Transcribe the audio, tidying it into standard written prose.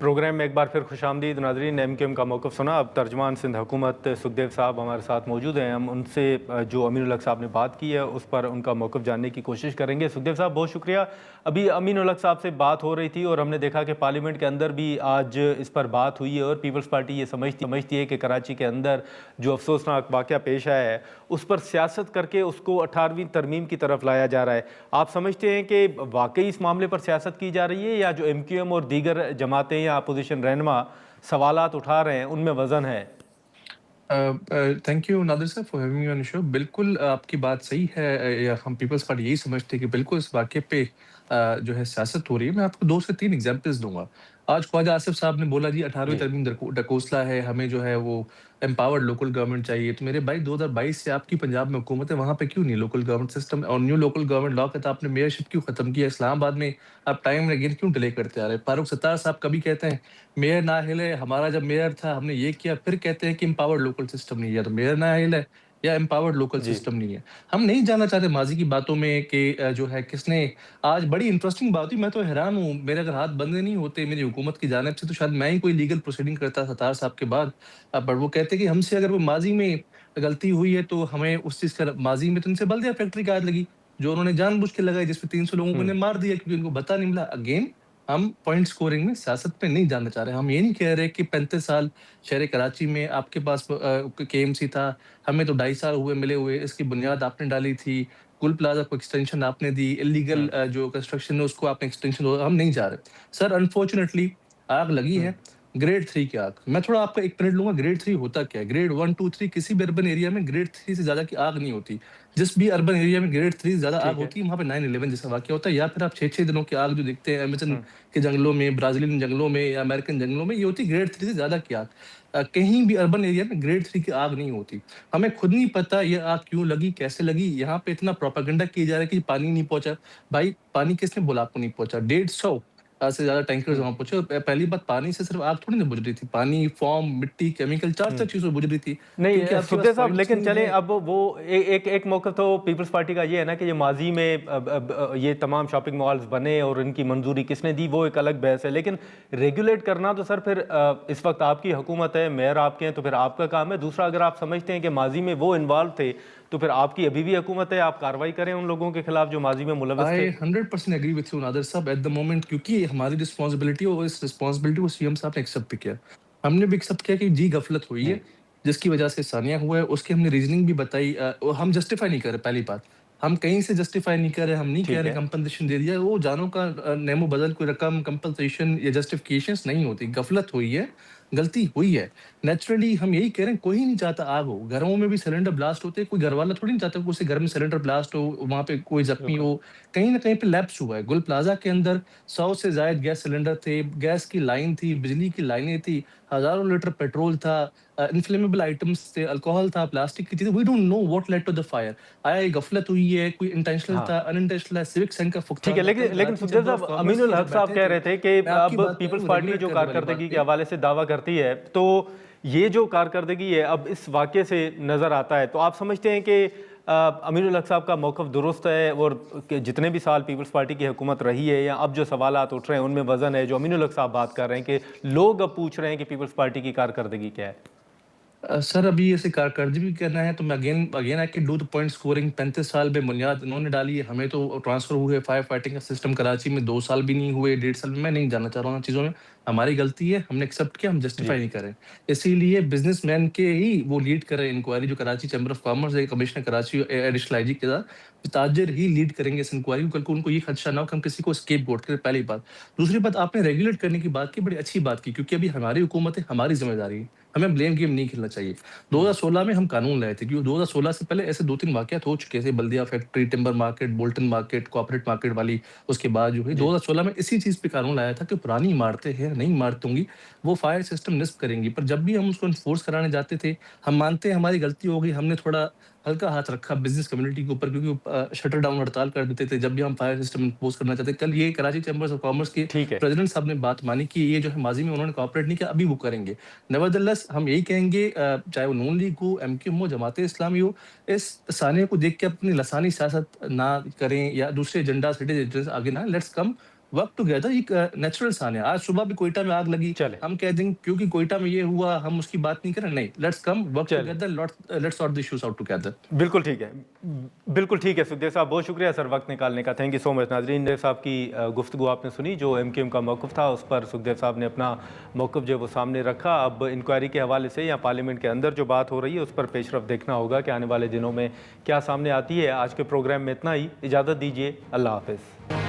Programme में एक बार फिर खुशामदीद नाज़रीन। एमक्यूएम का मौक़िफ़ सुना। अब तर्जमान सिंध हुकूमत सुखदेव साहब हमारे साथ मौजूद हैं। हम उनसे जो अमीनुल हक साहब ने बात की है उस पर उनका मौक़िफ़ जानने की कोशिश करेंगे। सुखदेव साहब, बहुत शुक्रिया। अभी अमीनुल हक साहब से बात हो रही थी और हमने देखा कि पार्लियामेंट के अंदर भी आज इस पर बात हुई है और पीपल्स पार्टी ये समझती है कि कराची के अंदर जो अफसोसनाक वाक़या पेश आया है उस पर सियासत करके उसको 18वीं तरमीम की तरफ लाया जा रहा है। आप समझते हैं कि वाकई इस मामले पर सियासत की जा रही है या जो एमक्यूएम और दीगर जमातें या अपोजिशन रहनुमा सवालात उठा रहे हैं उनमें वजन है? थैंक यू नादिर साहब for having me on the show. बिल्कुल आपकी बात सही है। या हम पीपल्स पार्टी यही समझते हैं कि बिल्कुल इस वाक़ये पे जो है सियासत हो रही है। मैं आपको 2 से 3 एग्ज़ाम्पल्स दूँगा। आज ख्वाजा आसिफ साहब ने बोला जी 18वीं जी। तरमीम ढकोसला है, हमें जो है वो एम्पावर्ड लोकल गवर्नमेंट चाहिए। तो मेरे भाई 2022 से आपकी पंजाब में हुकूमत है, वहाँ पे क्यों नहीं लोकल गवर्नमेंट सिस्टम और न्यू लोकल गवर्नमेंट लॉ के तहत आपने मेयरशिप क्यों खत्म किया? इस्लामाबाद में आप टाइम एंड अगेन क्यों डिले करते आ रहे हैं? फारूक सत्तार साहब कभी कहते हैं मेयर ना हिले, हमारा जब मेयर था हमने ये किया, फिर कहते हैं कि एम्पावर्ड लोकल सिस्टम नहीं है। या तो मेयर ना हिले या एम्पावर्ड लोकल जी। सिस्टम नहीं है। हम नहीं जानना चाहते माज़ी की बातों में कि जो है किसने आज बड़ी इंटरेस्टिंग बात हुई। मैं तो हैरान हूँ, मेरे अगर हाथ बंधे नहीं होते मेरी हुकूमत की जानिब से तो शायद मैं ही कोई लीगल प्रोसीडिंग करता सत्तार साहब के बाद। पर वो कहते हैं कि हमसे अगर वो माज़ी में गलती हुई है तो हमें उस चीज़ का माज़ी में तो इनसे बल्दिया फैक्ट्री की आग लगी, जो उन्होंने जानबूझ के लगाई जिसमें 300 लोगों को हुँ। इन्हें मार दिया क्योंकि उनको पता नहीं मिला। अगेन हम पॉइंट स्कोरिंग में सियासत में नहीं जानना चाह रहे। हम ये नहीं कह रहे कि 35 साल शहर कराची में आपके पास केएमसी था, हमें तो 2.5 साल हुए मिले हुए, इसकी बुनियाद आपने डाली थी, कुल प्लाज़ा को एक्सटेंशन आपने दी, इल्लीगल हुँ। जो कंस्ट्रक्शन है उसको आपने एक्सटेंशन दो, हम नहीं जा रहे। सर अनफॉर्चुनेटली आग लगी हुँ। है, ग्रेड 3 की आग। मैं थोड़ा आपका 1 मिनट लूँगा, ग्रेड 3 होता क्या है? ग्रेड 1, 2, 3 किसी भी अर्बन एरिया में ग्रेड 3 से ज़्यादा की आग नहीं होती। जिस भी अर्बन एरिया में ग्रेड 3 से ज़्यादा आग ठीक है। होती है, वहाँ पे 9/11 जैसा वाक़या होता है या फिर आप 6-6 दिनों की आग जो देखते हैं अमेज़न हुँ। के जंगलों में, ब्राज़ीलियन जंगलों में या अमेरिकन जंगलों में, ये होती है ग्रेड 3 से ज़्यादा की आग। कहीं भी अर्बन एरिया में ग्रेड 3 की आग नहीं होती। हमें खुद नहीं पता ये आग क्यों लगी, कैसे लगी? यहाँ पे इतना प्रोपेगेंडा किया जा रहा है कि पानी नहीं पहुँचा। भाई पानी किसने बोला आपको नहीं पहुँचा? 150 से ज़्यादा टैंकर्स हुँ। वहाँ पहुँचे और पहली बात पानी से सिर्फ आग थोड़ी ना बुझ रही थी। पानी, फ़ोम, मिट्टी, केमिकल 4-4 हुँ। चीज़ों बुझ रही थी नहीं क्योंकि आपके पास सुखदेव साहब, पॉइंट्स लेकिन नहीं चलें है। अब वो एक मौक़िफ़ तो पीपल्स पार्टी का ये है ना कि ये माज़ी में ये तमाम शॉपिंग मॉल्स बने और इनकी मंजूरी किसने दी वो एक अलग बहस है। लेकिन रेगुलेट करना तो सर फिर इस वक्त आपकी हुकूमत है, मेयर आपके हैं, तो फिर आपका काम है। दूसरा, अगर आप समझते हैं कि माज़ी में वो इन्वॉल्व थे तो फिर आपकी अभी भी हुकूमत है, आप कार्रवाई करें उन लोगों के खिलाफ जो माज़ी में मुलव्वस थे। आई 100% एग्री विथ यू नादिर साहब एट द मोमेंट क्योंकि हमारी रिस्पॉन्सिबिलिटी और इस रिस्पॉन्सिबिलिटी को सीएम साहब ने एक्सेप्ट भी किया। हमने भी एक्सेप्ट किया कि जी गफलत हुई जी। है, जिसकी वजह से सानिया हुआ है, उसकी हमने रीज़निंग भी बताई और हम जस्टिफाई नहीं कर रहे पहली बात। हम कहीं से जस्टिफाई नहीं कर रहे, हम नहीं कह ठीक रहे है। कंपनसेशन दे दिया, वो जानों का नेमो बदल कोई रकम कंपनसेशन या जस्टिफिकेशंस नहीं होती, गफलत हुई है, गलती हुई है। नेचुरली हम यही कह रहे हैं, कोई नहीं चाहता आग हो, घरों में भी सिलेंडर ब्लास्ट होते हैं, कोई घरवाला थोड़ी नहीं चाहता कि उसके घर में सिलेंडर ब्लास्ट हो, वहाँ पे कोई ज़ख्मी बिल्कुल। हो। कहीं न कहीं पे लैप्स हुआ है। गुल प्लाज़ा के अंदर 100 से ज़ायद गैस सिलेंडर थे, गैस की लाइन थी, बिजली की लाइनें थी, हज़ारों लीटर पेट्रोल था, इन्फ्लेमेबल आइटम्स थे, अल्कोहल था, प्लास्टिक की चीज़ें। We don't know what led to the fire. आया ये गफलत हुई है, कोई इंटेंशनल था, हाँ। अनइंटेंशनल है, सिविक सेंस का ठीक है, फुकदान था। कल लेकिन कराची सुखदेव चैम्बर ऑफ साहब, कॉमर्स अमीनुल के हक जब साहब बैठे कह थे, रहे थे कि मैं आपकी अब बात कर रहा पीपल्स हूँ पार्टी रेगुलेट जो करने वाली कारकर्दगी बात के पे। हवाले से दावा करती है, तो ये जो कारकर्दगी है अब इस वाक़ये से नज़र आता है, तो आप समझते हैं कि अमीनुल हक साहब का मौक़िफ़ दुरुस्त है और कि जितने भी साल पीपल्स पार्टी की हुकूमत रही है या अब जो सवालात उठ रहे हैं उनमें वज़न है, जो अमीनुल हक साहब बात कर रहे हैं कि लोग अब पूछ रहे हैं कि पीपल्स पार्टी की कारकर्दगी क्या है? सर अभी ऐसे कारकर्दगी भी करना है तो मैं again again I can do the point scoring 35 साल में बुनियाद इन्होंने डाली है, हमें तो ट्रांसफर हुए फायर फाइटिंग का सिस्टम कराची में 2 साल भी नहीं हुए, 1.5 साल में। मैं नहीं जानना चाह रहा हूँ उन चीज़ों में, हमारी गलती है, हमने एक्सेप्ट किया, हम जी। जस्टिफाई नहीं करें। इसीलिए बिजनेसमैन के ही वो लीड कर रहे हैं इंक्वायरी, जो कराची चैम्बर ऑफ कॉमर्स है, कमिश्नर कराची एडिशनल आईजी के साथ ताजिर ही लीड करेंगे इस इंक्वायरी को। कल को उनको ये खदशा ना हो कि हम किसी को स्केपगोट करें, पहली बात। दूसरी बात, आपने रेगुलेट करने की बात की, बड़ी अच्छी बात की, क्योंकि अभी हमारी हुकूमत है, हमारी जिम्मेदारी है, हमें ब्लेम गेम नहीं खेलना चाहिए। हुँ। 2016 में हम कानून लाए थे क्योंकि 2016 से पहले ऐसे 2-3 वाक़यात हो चुके थे, Baldia factory, timber market, Bolton market, cooperate market वाली। उसके बाद जो है जी। 2016 में इसी चीज़ पे कानून लाया था कि पुरानी इमारतें हैं, नई इमारतें होंगी, वो फायर सिस्टम निस्फ़ करेंगी। पर जब भी हम उसको एनफ़ोर्स कराने जाते थे, हम मानते हैं हमारी गलती हो गई, हमने थोड़ा हल्का हाथ रखा बिज़नेस कम्युनिटी के ऊपर क्योंकि वो शटर डाउन हड़ताल कर देते थे जब भी हम फायर सिस्टम एनफ़ोर्स करना चाहते। कल ये कराची चैम्बर्स ऑफ कॉमर्स के ठीक है। प्रेज़िडेंट साहब ने बात मानी कि ये जो है माज़ी में उन्होंने कोऑपरेट नहीं किया, अभी वो करेंगे। नेवरदलेस हम यही कहेंगे चाहे वो नून लीग हो, एमक्यूएम हो, जमात इस्लामी हो, इस सानिया को देख के अपनी लसानी सियासत ना करें या दूसरे एजेंडा सिटीज़ एजेंडा आगे ना, लेट्स कम वर्क टुगेदर, एक नेचुरल सान है। आज सुबह भी कोयटा में आग लगी, चले हम कह देंगे क्योंकि कोयटा में ये हुआ हम उसकी बात नहीं करें, नहीं, लेट्स कम वर्क चले together, let's sort the issues out together. बिल्कुल ठीक है, बिल्कुल ठीक है सुखदेव साहब, बहुत शुक्रिया सर वक्त निकालने का। Thank you so much. नाजरीन, सुखदेव साहब की गुफ्तगू आपने सुनी, जो एमक्यूएम का मौक़िफ़ था उस पर सुखदेव साहब ने अपना मौक़िफ़ जो है वो सामने रखा। अब इंक्वायरी के हवाले से या पार्लियामेंट के अंदर जो बात हो रही है उस पर पेशरफ देखना होगा कि आने वाले दिनों में क्या सामने आती है। आज के प्रोग्राम में इतना ही, इजाज़त दीजिए, अल्लाह हाफ़िज़।